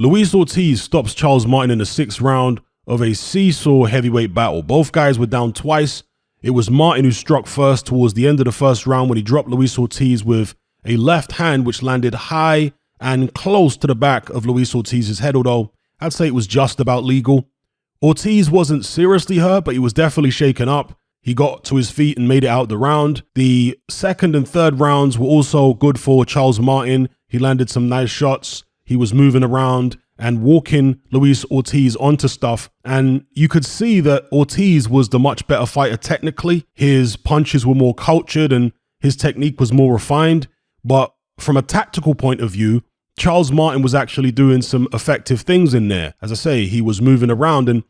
Luis Ortiz stops Charles Martin in the 6th round of a seesaw heavyweight battle. Both guys were down twice. It was Martin who struck first towards the end of the 1st round when he dropped Luis Ortiz with a left hand which landed high and close to the back of Luis Ortiz's head, although I'd say it was just about legal. Ortiz wasn't seriously hurt, but he was definitely shaken up. He got to his feet and made it out the round. The 2nd and 3rd rounds were also good for Charles Martin. He landed some nice shots. He was moving around and walking Luis Ortiz onto stuff. And you could see that Ortiz was the much better fighter technically. His punches were more cultured and his technique was more refined. But from a tactical point of view, Charles Martin was actually doing some effective things in there. As I say, he was moving around. And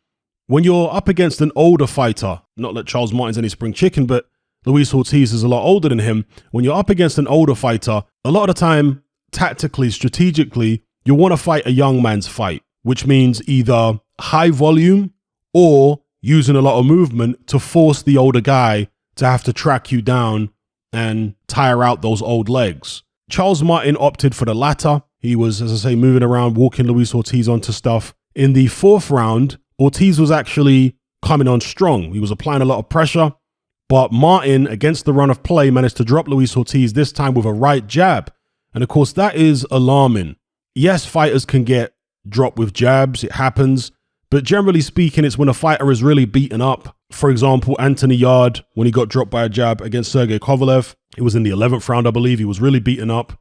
when you're up against an older fighter, not that Charles Martin's any spring chicken, but Luis Ortiz is a lot older than him. When you're up against an older fighter, a lot of the time, tactically, strategically, you want to fight a young man's fight, which means either high volume or using a lot of movement to force the older guy to have to track you down and tire out those old legs. Charles Martin opted for the latter. He was, as I say, moving around, walking Luis Ortiz onto stuff. In the 4th round, Ortiz was actually coming on strong. He was applying a lot of pressure, but Martin, against the run of play, managed to drop Luis Ortiz, this time with a right jab. And of course, that is alarming. Yes, fighters can get dropped with jabs. It happens. But generally speaking, it's when a fighter is really beaten up. For example, Anthony Yarde, when he got dropped by a jab against Sergey Kovalev, it was in the 11th round, I believe. He was really beaten up.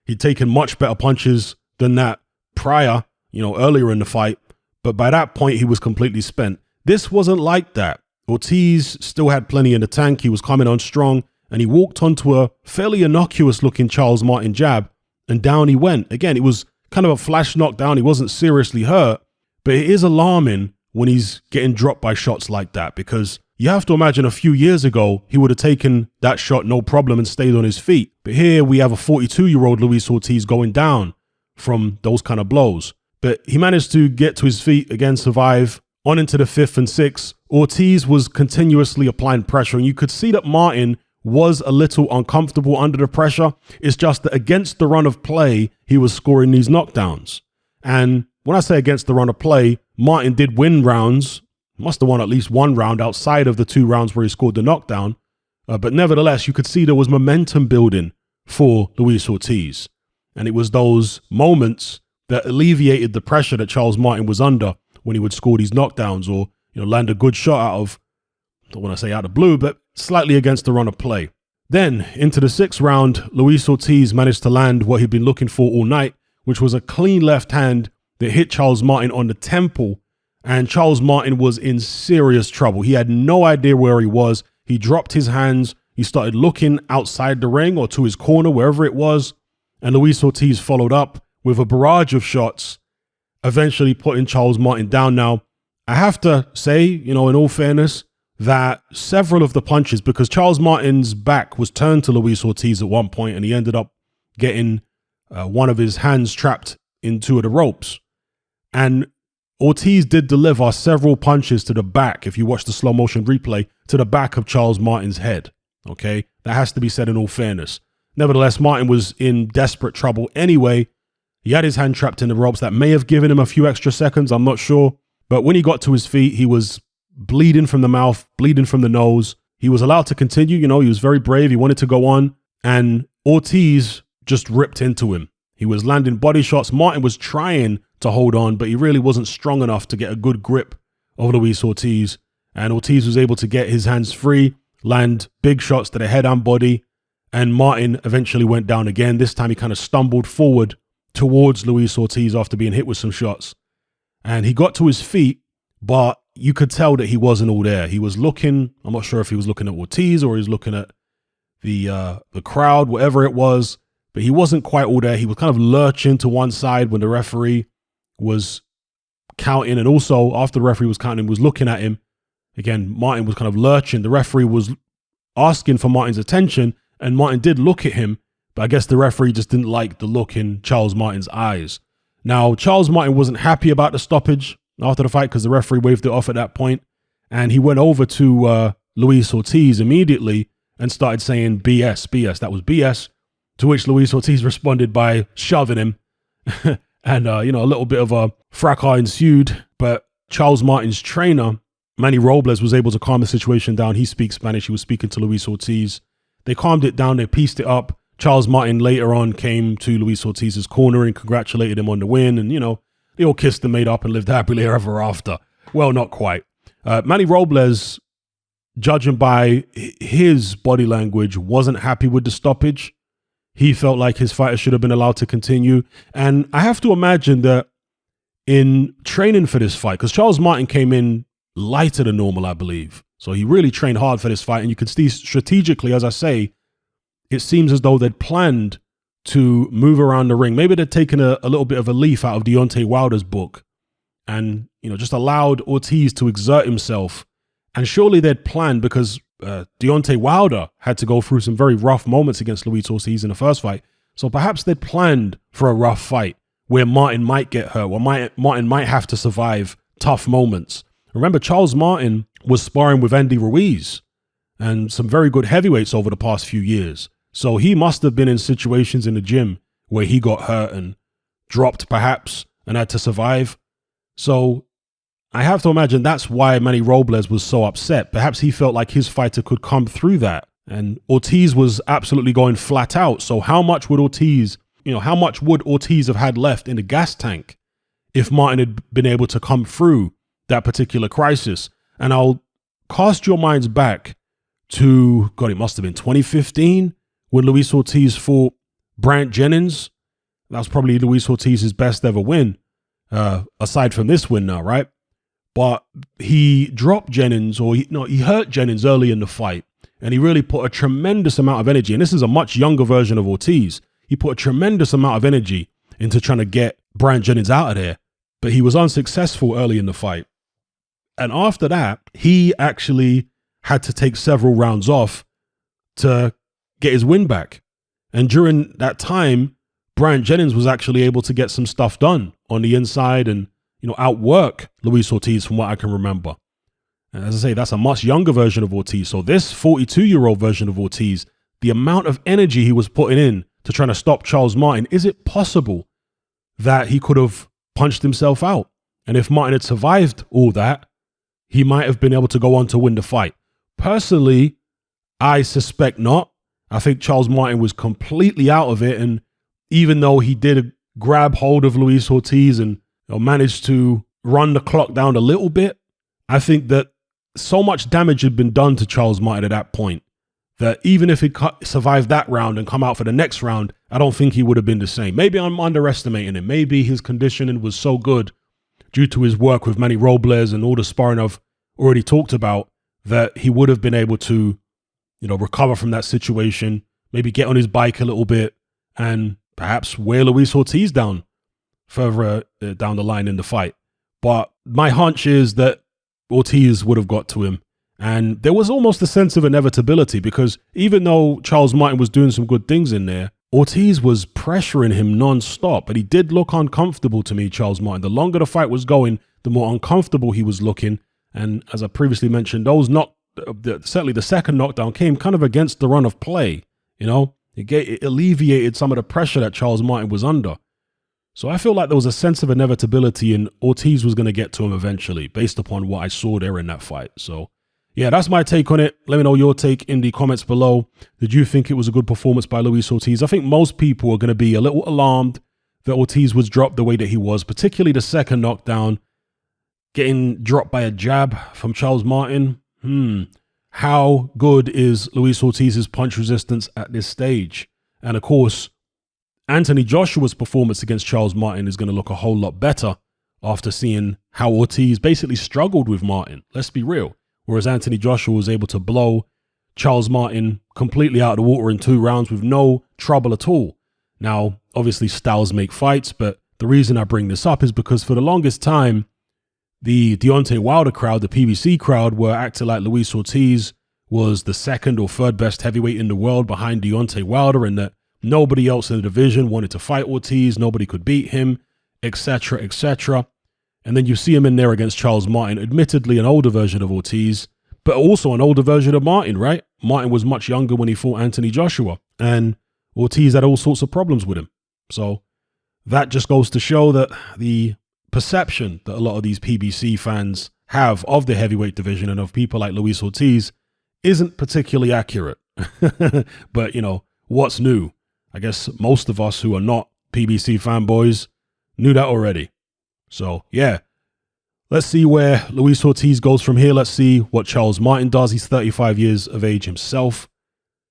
He'd taken much better punches than that prior, earlier in the fight. But by that point, he was completely spent. This wasn't like that. Ortiz still had plenty in the tank. He was coming on strong, and he walked onto a fairly innocuous looking Charles Martin jab, and down he went. Again, it was kind of a flash knockdown. He wasn't seriously hurt, but it is alarming when he's getting dropped by shots like that, because you have to imagine a few years ago, he would have taken that shot no problem and stayed on his feet. But here we have a 42-year-old Luis Ortiz going down from those kind of blows. But he managed to get to his feet, again, survive. On into the 5th and 6th, Ortiz was continuously applying pressure, and you could see that Martin was a little uncomfortable under the pressure. It's just that against the run of play, he was scoring these knockdowns. And when I say against the run of play, Martin did win rounds, must have won at least one round outside of the 2 rounds where he scored the knockdown. But nevertheless, you could see there was momentum building for Luis Ortiz. And it was those moments that alleviated the pressure that Charles Martin was under when he would score these knockdowns or land a good shot out of, I don't want to say out of blue, but slightly against the run of play. Then into the 6th round, Luis Ortiz managed to land what he'd been looking for all night, which was a clean left hand that hit Charles Martin on the temple. And Charles Martin was in serious trouble. He had no idea where he was. He dropped his hands. He started looking outside the ring or to his corner, wherever it was. And Luis Ortiz followed up with a barrage of shots, eventually putting Charles Martin down. Now, I have to say, in all fairness, that several of the punches, because Charles Martin's back was turned to Luis Ortiz at one point, and he ended up getting one of his hands trapped in 2 of the ropes. And Ortiz did deliver several punches to the back, if you watch the slow motion replay, to the back of Charles Martin's head. Okay, that has to be said in all fairness. Nevertheless, Martin was in desperate trouble anyway. He had his hand trapped in the ropes. That may have given him a few extra seconds, I'm not sure. But when he got to his feet, he was bleeding from the mouth, bleeding from the nose. He was allowed to continue. He was very brave. He wanted to go on. And Ortiz just ripped into him. He was landing body shots. Martin was trying to hold on, but he really wasn't strong enough to get a good grip of Luis Ortiz. And Ortiz was able to get his hands free, land big shots to the head and body. And Martin eventually went down again. This time he kind of stumbled forward towards Luis Ortiz after being hit with some shots. And he got to his feet, but you could tell that he wasn't all there. He was looking, I'm not sure if he was looking at Ortiz or he was looking at the crowd, whatever it was, but he wasn't quite all there. He was kind of lurching to one side when the referee was counting. And also after the referee was counting, was looking at him. Again, Martin was kind of lurching. The referee was asking for Martin's attention, and Martin did look at him, but I guess the referee just didn't like the look in Charles Martin's eyes. Now, Charles Martin wasn't happy about the stoppage after the fight because the referee waved it off at that point, and he went over to Luis Ortiz immediately and started saying BS, BS, that was BS, to which Luis Ortiz responded by shoving him. And, you know, a little bit of a fracas ensued, but Charles Martin's trainer, Manny Robles, was able to calm the situation down. He speaks Spanish. He was speaking to Luis Ortiz. They calmed it down. They pieced it up. Charles Martin later on came to Luis Ortiz's corner and congratulated him on the win. And, you know, they all kissed and made up and lived happily ever after. Well, not quite. Manny Robles, judging by his body language, wasn't happy with the stoppage. He felt like his fighter should have been allowed to continue. And I have to imagine that in training for this fight, because Charles Martin came in lighter than normal, I believe. So he really trained hard for this fight. And you can see strategically, as I say, it seems as though they'd planned to move around the ring. Maybe they'd taken a little bit of a leaf out of Deontay Wilder's book and, you know, just allowed Ortiz to exert himself. And surely they'd planned, because Deontay Wilder had to go through some very rough moments against Luis Ortiz in the first fight. So perhaps they'd planned for a rough fight where Martin might get hurt, or Martin might have to survive tough moments. Remember, Charles Martin was sparring with Andy Ruiz and some very good heavyweights over the past few years. So he must have been in situations in the gym where he got hurt and dropped perhaps and had to survive. So I have to imagine that's why Manny Robles was so upset. Perhaps he felt like his fighter could come through that. And Ortiz was absolutely going flat out. So how much would Ortiz have had left in the gas tank if Martin had been able to come through that particular crisis? And I'll cast your minds back to, God, it must have been 2015 when Luis Ortiz fought Bryant Jennings. That was probably Luis Ortiz's best ever win, aside from this win now, right? But he dropped Jennings, or he hurt Jennings early in the fight, and he really put a tremendous amount of energy. And this is a much younger version of Ortiz. He put a tremendous amount of energy into trying to get Bryant Jennings out of there, but he was unsuccessful early in the fight. And after that, he actually had to take several rounds off to get his win back. And during that time, Bryant Jennings was actually able to get some stuff done on the inside and, you know, outwork Luis Ortiz from what I can remember. And as I say, that's a much younger version of Ortiz. So this 42-year-old version of Ortiz, the amount of energy he was putting in to trying to stop Charles Martin, is it possible that he could have punched himself out? And if Martin had survived all that, he might have been able to go on to win the fight. Personally, I suspect not. I think Charles Martin was completely out of it. And even though he did grab hold of Luis Ortiz and managed to run the clock down a little bit, I think that so much damage had been done to Charles Martin at that point that even if he survived that round and come out for the next round, I don't think he would have been the same. Maybe I'm underestimating him. Maybe his conditioning was so good due to his work with Manny Robles and all the sparring I've already talked about that he would have been able to, you know, recover from that situation, maybe get on his bike a little bit and perhaps wear Luis Ortiz down further down the line in the fight. But my hunch is that Ortiz would have got to him. And there was almost a sense of inevitability, because even though Charles Martin was doing some good things in there, Ortiz was pressuring him nonstop. And he did look uncomfortable to me, Charles Martin. The longer the fight was going, the more uncomfortable he was looking. And as I previously mentioned, certainly the second knockdown came kind of against the run of play. You know, it alleviated some of the pressure that Charles Martin was under. So I feel like there was a sense of inevitability and Ortiz was going to get to him eventually based upon what I saw there in that fight. So yeah, that's my take on it. Let me know your take in the comments below. Did you think it was a good performance by Luis Ortiz? I think most people are going to be a little alarmed that Ortiz was dropped the way that he was, particularly the second knockdown, getting dropped by a jab from Charles Martin. How good is Luis Ortiz's punch resistance at this stage? And of course, Anthony Joshua's performance against Charles Martin is going to look a whole lot better after seeing how Ortiz basically struggled with Martin. Let's be real. Whereas Anthony Joshua was able to blow Charles Martin completely out of the water in 2 rounds with no trouble at all. Now, obviously styles make fights, but the reason I bring this up is because for the longest time, the Deontay Wilder crowd, the PBC crowd, were acting like Luis Ortiz was the second or third best heavyweight in the world behind Deontay Wilder, and that nobody else in the division wanted to fight Ortiz, nobody could beat him, etc., etc. And then you see him in there against Charles Martin, admittedly an older version of Ortiz, but also an older version of Martin, right? Martin was much younger when he fought Anthony Joshua, and Ortiz had all sorts of problems with him. So that just goes to show that the perception that a lot of these PBC fans have of the heavyweight division and of people like Luis Ortiz isn't particularly accurate. But, you know, what's new? I guess most of us who are not PBC fanboys knew that already. So, yeah, let's see where Luis Ortiz goes from here. Let's see what Charles Martin does. He's 35 years of age himself.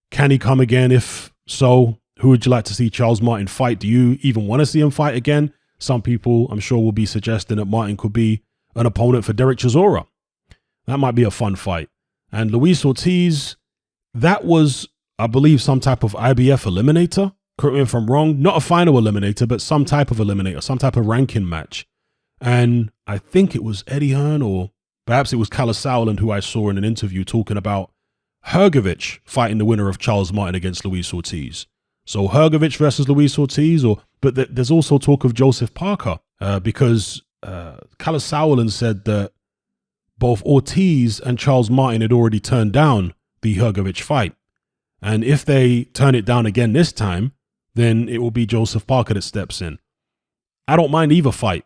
Can he come again? If so, who would you like to see Charles Martin fight? Do you even want to see him fight again? Some people, I'm sure, will be suggesting that Martin could be an opponent for Derek Chisora. That might be a fun fight. And Luis Ortiz, that was, I believe, some type of IBF eliminator. Correct me if I'm wrong. Not a final eliminator, but some type of eliminator, some type of ranking match. And I think it was Eddie Hearn, or perhaps it was Kalle Sauerland, who I saw in an interview talking about Hrgovic fighting the winner of Charles Martin against Luis Ortiz. So Hrgovic versus Luis Ortiz, but there's also talk of Joseph Parker, because Kalle Sauerland said that both Ortiz and Charles Martin had already turned down the Hrgovic fight. And if they turn it down again this time, then it will be Joseph Parker that steps in. I don't mind either fight.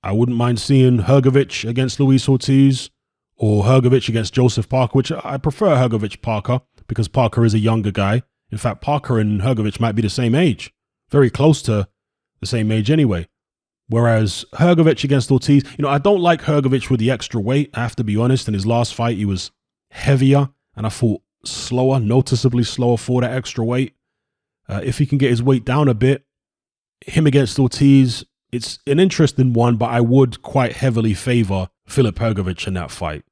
I wouldn't mind seeing Hrgovic against Luis Ortiz or Hrgovic against Joseph Parker, which I prefer Hrgovic Parker because Parker is a younger guy. In fact, Parker and Hrgovic might be the same age, very close to the same age anyway. Whereas Hrgovic against Ortiz, you know, I don't like Hrgovic with the extra weight. I have to be honest. In his last fight, he was heavier and I thought slower, noticeably slower for that extra weight. If he can get his weight down a bit, him against Ortiz, it's an interesting one, but I would quite heavily favor Filip Hrgovic in that fight,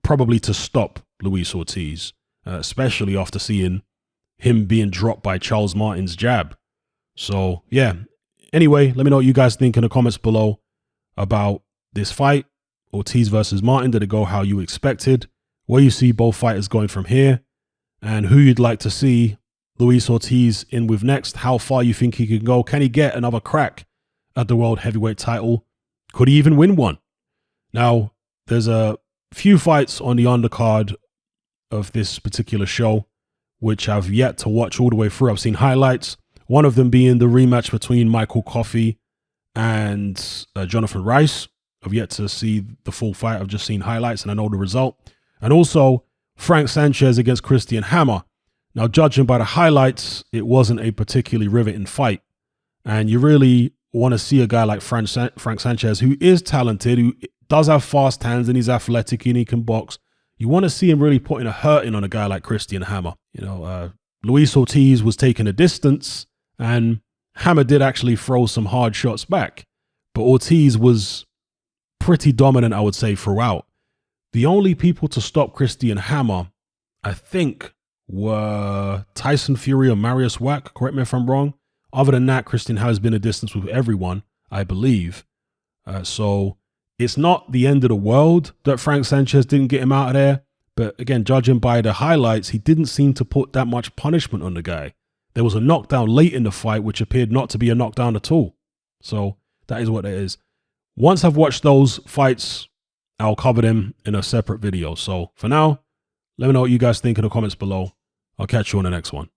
probably to stop Luis Ortiz, especially after seeing him being dropped by Charles Martin's jab. So, yeah. Anyway, let me know what you guys think in the comments below about this fight. Ortiz versus Martin, did it go how you expected? Where you see both fighters going from here? And who you'd like to see Luis Ortiz in with next? How far you think he can go? Can he get another crack at the world heavyweight title? Could he even win one? Now, there's a few fights on the undercard of this particular show, which I've yet to watch all the way through. I've seen highlights. One of them being the rematch between Michael Coffey and Jonathan Rice. I've yet to see the full fight. I've just seen highlights and I know the result. And also Frank Sanchez against Christian Hammer. Now, judging by the highlights, it wasn't a particularly riveting fight. And you really want to see a guy like Frank Sanchez, who is talented, who does have fast hands and he's athletic and he can box. You want to see him really putting a hurting on a guy like Christian Hammer. You know, Luis Ortiz was taking a distance and Hammer did actually throw some hard shots back. But Ortiz was pretty dominant, I would say, throughout. The only people to stop Christian Hammer, I think, were Tyson Fury or Marius Wack. Correct me if I'm wrong. Other than that, Christian Hammer has been a distance with everyone, I believe. So it's not the end of the world that Frank Sanchez didn't get him out of there. But again, judging by the highlights, he didn't seem to put that much punishment on the guy. There was a knockdown late in the fight, which appeared not to be a knockdown at all. So that is what it is. Once I've watched those fights, I'll cover them in a separate video. So for now, let me know what you guys think in the comments below. I'll catch you on the next one.